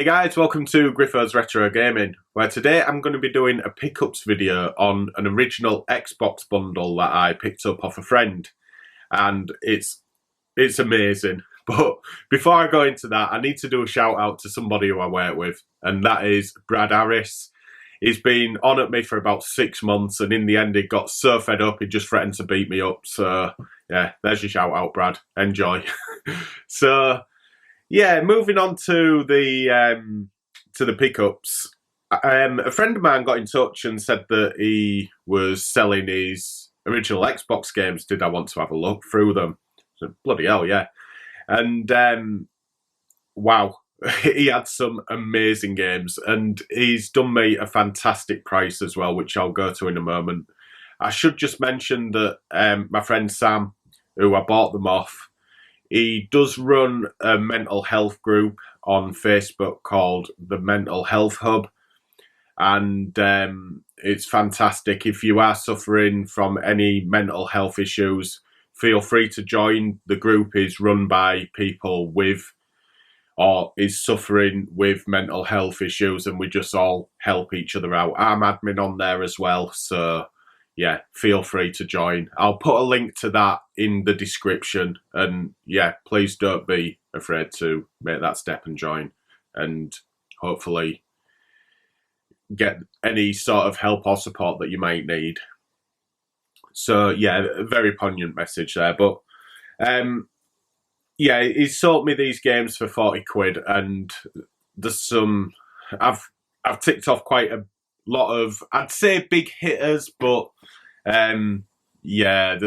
Guys, welcome to Griffo's Retro Gaming, where today I'm going to be doing a pickups video on an original Xbox bundle that I picked up off a friend, and it's amazing. But before I go into that, I need to do a shout out to somebody who I work with, and that is Brad Harris. He's been on at me for about 6 months, and in the end he got so fed up he just threatened to beat me up. So yeah, there's your shout out, Brad. Enjoy. So yeah, moving on to the pickups. A friend of mine got in touch and said that he was selling his original Xbox games. Did I want to have a look through them? So, bloody hell, yeah. And wow, he had some amazing games, and he's done me a fantastic price as well, which I'll go to in a moment. I should just mention that my friend Sam, who I bought them off, he does run a mental health group on Facebook called the Mental Health Hub, and it's fantastic. If you are suffering from any mental health issues, feel free to join. The group is run by people with or is suffering with mental health issues, and we just all help each other out. I'm admin on there as well, so yeah, feel free to join. I'll put a link to that in the description, and yeah, please don't be afraid to make that step and join, and hopefully get any sort of help or support that you might need. So yeah, a very poignant message there. But yeah, he sold me these games for 40 quid, and there's some, I've ticked off quite a lot of, I'd say, big hitters, but yeah,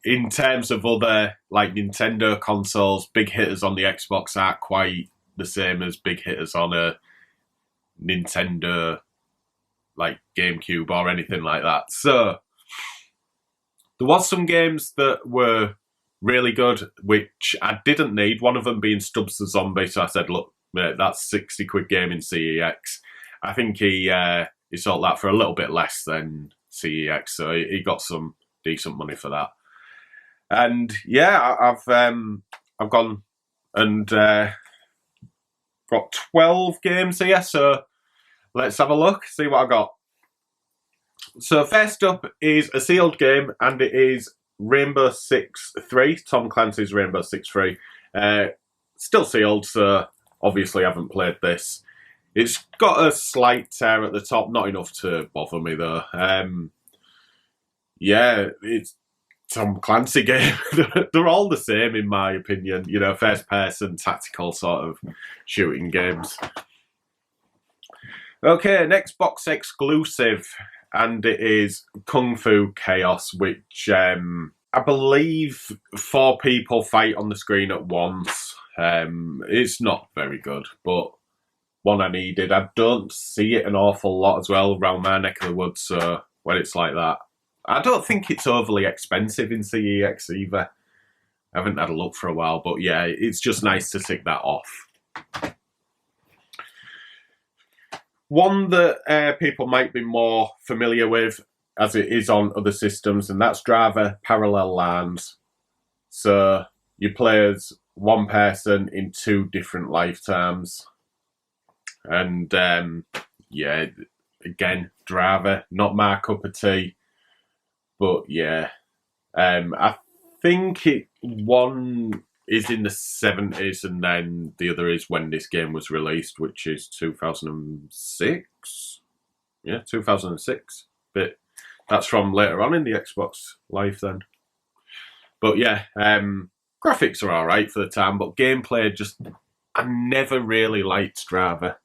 in terms of other like Nintendo consoles, big hitters on the Xbox aren't quite the same as big hitters on a Nintendo like GameCube or anything like that. So there was some games that were really good, which I didn't need, one of them being Stubbs the Zombie. So I said, look, mate, that's 60 quid game in CEX. I think he sold that for a little bit less than CEX, so he got some decent money for that. And yeah, I've gone and got 12 games here, so let's have a look, see what I got. So first up is a sealed game, and it is Rainbow Six 3, Tom Clancy's Rainbow Six 3. Still sealed, so obviously I haven't played this. It's got a slight tear at the top, not enough to bother me though. Yeah, it's Tom Clancy game. They're all the same in my opinion, you know, first person tactical sort of shooting games. Okay, next box exclusive, and it is Kung Fu Chaos, which I believe 4 people fight on the screen at once. It's not very good, but one I needed. I don't see it an awful lot as well around my neck of the woods, so when it's like that. I don't think it's overly expensive in CEX either. I haven't had a look for a while, but yeah, it's just nice to tick that off. One that people might be more familiar with, as it is on other systems, and that's Driver Parallel Lines. So you play as one person in 2 different lifetimes. And yeah, again, Driver, not my cup of tea, but yeah, I think one is in the 70s, and then the other is when this game was released, which is 2006. Yeah, 2006. But that's from later on in the Xbox life then. But yeah, graphics are all right for the time, but gameplay just, I never really liked Driver.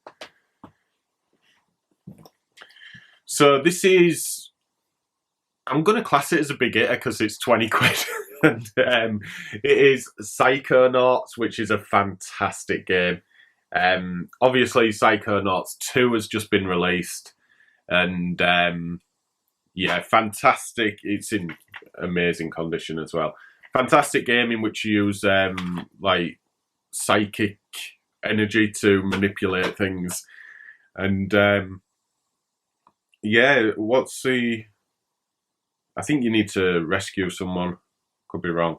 So this is, I'm going to class it as a big hitter because it's 20 quid. And it is Psychonauts, which is a fantastic game. Obviously, Psychonauts 2 has just been released. And yeah, fantastic. It's in amazing condition as well. Fantastic game in which you use like psychic energy to manipulate things. And yeah, what's the... I think you need to rescue someone. Could be wrong.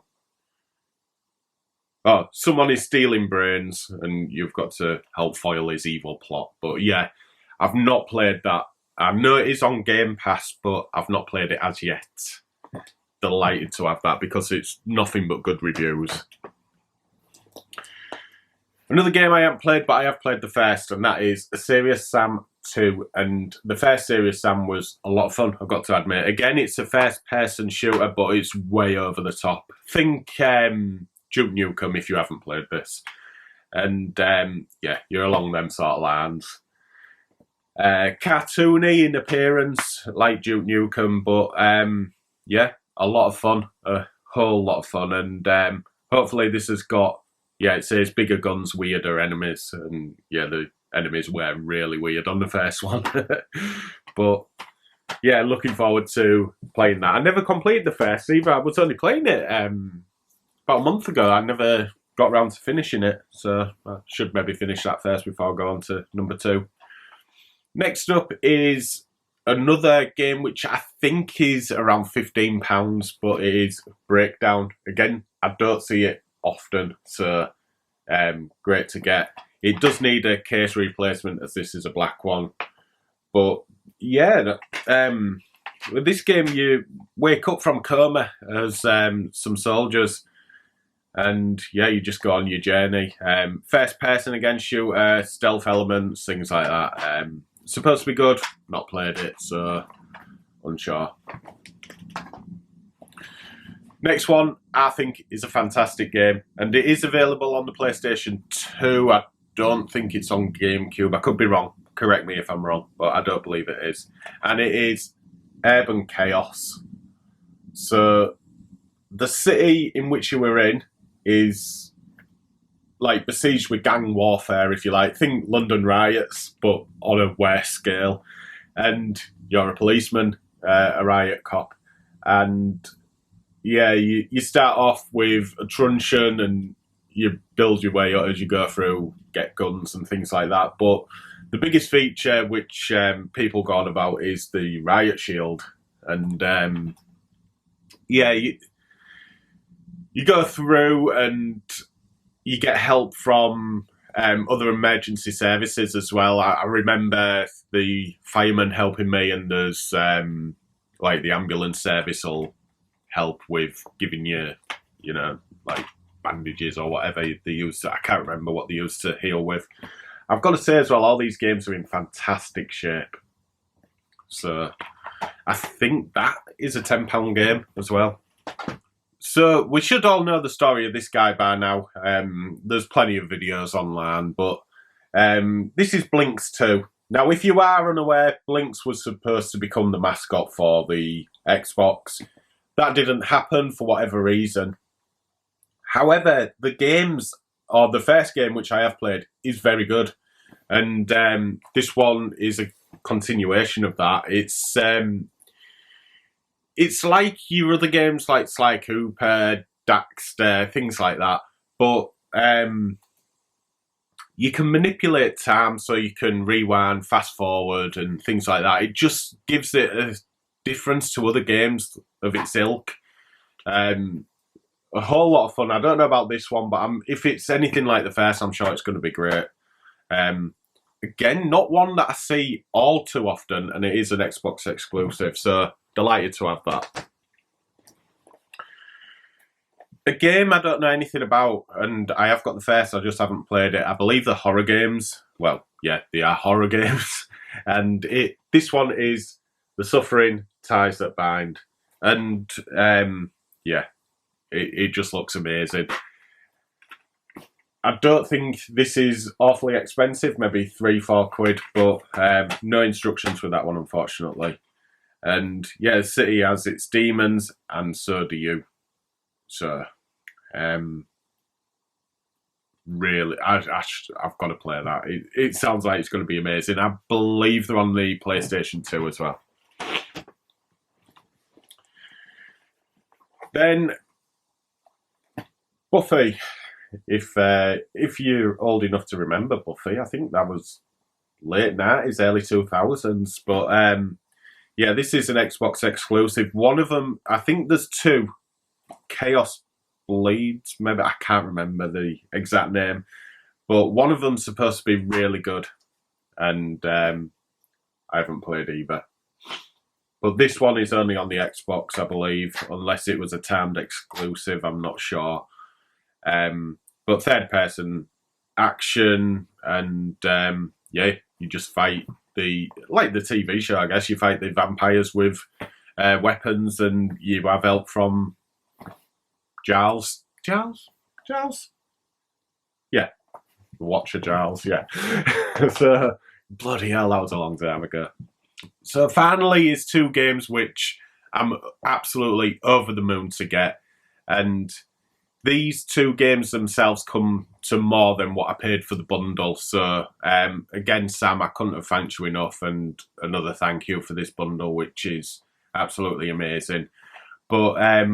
oh, someone is stealing brains and you've got to help foil his evil plot. But yeah, I've not played that. I know it is on Game Pass, but I've not played it as yet. Delighted to have that because it's nothing but good reviews. Another game I haven't played, but I have played the first, and that is Serious Sam 2. And the first Serious Sam was a lot of fun, I've got to admit. Again, it's a first-person shooter, but it's way over the top. Think Duke Nukem if you haven't played this. And yeah, you're along them sort of lines. Cartoony in appearance, like Duke Nukem, but yeah, a lot of fun, a whole lot of fun. And hopefully this has got, yeah, it says bigger guns, weirder enemies, and yeah, the enemies were really weird on the first one. But yeah, looking forward to playing that. I never completed the first either. I was only playing it about a month ago. I never got around to finishing it, so I should maybe finish that first before I go on to number 2. Next up is another game which I think is around £15, but it is Breakdown. Again, I don't see it often, so great to get. It does need a case replacement as this is a black one. But yeah, with this game you wake up from coma as some soldiers, and yeah, you just go on your journey. First person again, shooter, stealth elements, things like that. Supposed to be good, not played it, so unsure. Next one, I think, is a fantastic game, and it is available on the PlayStation 2. I don't think it's on GameCube. I could be wrong. Correct me if I'm wrong, but I don't believe it is. And it is Urban Chaos. So the city in which you were in is like besieged with gang warfare, if you like. Think London riots, but on a worse scale. And you're a policeman, a riot cop. And yeah, you start off with a truncheon and you build your way up as you go through, get guns and things like that. But the biggest feature which people go on about is the riot shield. And yeah, you go through and you get help from other emergency services as well. I remember the firemen helping me, and there's like the ambulance service will help with giving you, you know, like bandages or whatever they use. I can't remember what they use to heal with. I've got to say as well, all these games are in fantastic shape. So I think that is a £10 game as well. So we should all know the story of this guy by now. There's plenty of videos online, but this is Blinks 2. Now, if you are unaware, Blinks was supposed to become the mascot for the Xbox. That didn't happen for whatever reason. However, the games, or the first game which I have played, is very good. And this one is a continuation of that. It's like your other games like Sly Cooper, Daxter, things like that. But you can manipulate time so you can rewind, fast forward and things like that. It just gives it a difference to other games of its ilk. A whole lot of fun. I don't know about this one, but if it's anything like the first, I'm sure it's going to be great. Again, not one that I see all too often, and it is an Xbox exclusive, so delighted to have that. A game I don't know anything about, and I have got the first, I just haven't played it. I believe they're horror games. Well, yeah, they are horror games. And this one is The Suffering Ties That Bind. And yeah, it just looks amazing. I don't think this is awfully expensive, maybe £3-4, but no instructions with that one, unfortunately. And yeah, the city has its demons, and so do you. So, really, I've got to play that. It sounds like it's going to be amazing. I believe they're on the PlayStation 2 as well. Then, Buffy. If you're old enough to remember Buffy, I think that was late 90s, early 2000s. But yeah, this is an Xbox exclusive. One of them, I think there's two, Chaos Bleeds, maybe, I can't remember the exact name, but one of them's supposed to be really good, and I haven't played either. But this one is only on the Xbox, I believe, unless it was a timed exclusive, I'm not sure. But third person action, and yeah, you just fight like the TV show, I guess. You fight the vampires with weapons, and you have help from Giles. Yeah, Watcher Giles. Yeah. So bloody hell, that was a long time ago. So finally, is 2 games which I'm absolutely over the moon to get, and these 2 games themselves come to more than what I paid for the bundle. So again, Sam, I couldn't have thanked you enough, and another thank you for this bundle, which is absolutely amazing. But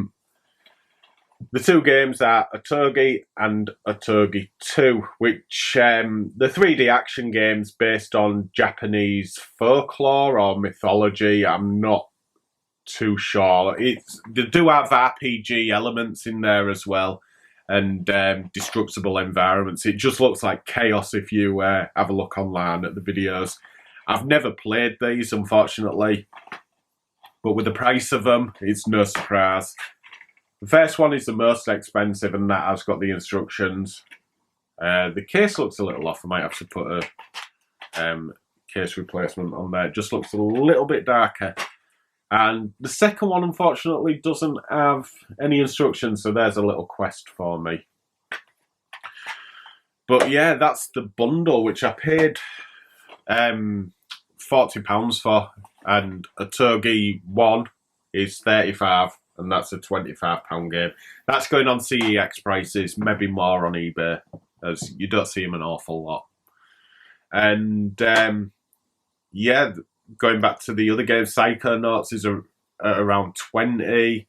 the 2 games are Otogi and Otogi 2, which the 3D action games based on Japanese folklore or mythology. I'm not too sure. They do have RPG elements in there as well, and destructible environments. It just looks like chaos if you have a look online at the videos. I've never played these, unfortunately, but with the price of them, it's no surprise. The first one is the most expensive, and that has got the instructions. The case looks a little off. I might have to put a case replacement on there. It just looks a little bit darker. And the second one, unfortunately, doesn't have any instructions, so there's a little quest for me. But yeah, that's the bundle, which I paid £40 for, and Otogi 1 is £35, and that's a £25 game. That's going on CEX prices, maybe more on eBay, as you don't see them an awful lot. And yeah, going back to the other games, Psychonauts is around 20.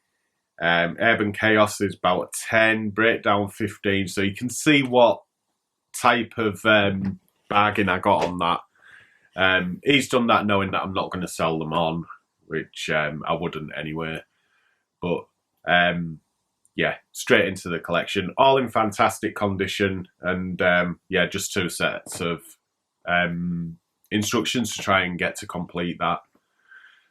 Urban Chaos is about 10. Breakdown 15. So you can see what type of bargain I got on that. He's done that knowing that I'm not going to sell them on, which I wouldn't anyway. But yeah, straight into the collection. All in fantastic condition. And yeah, just 2 sets of instructions to try and get to complete that.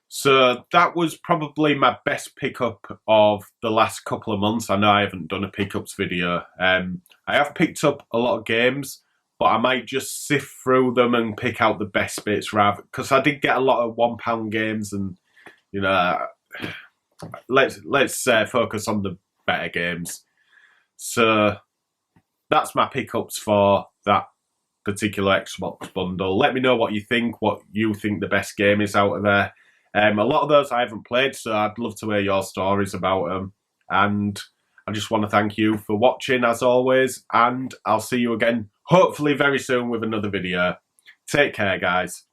So that was probably my best pickup of the last couple of months. I know I haven't done a pickups video. I have picked up a lot of games, but I might just sift through them and pick out the best bits rather, because I did get a lot of £1 games, and you know, let's focus on the better games. So that's my pickups for that particular Xbox bundle. Let me know what you think the best game is out of there. A lot of those I haven't played, so I'd love to hear your stories about them. And I just want to thank you for watching, as always, and I'll see you again, hopefully very soon, with another video. Take care, guys.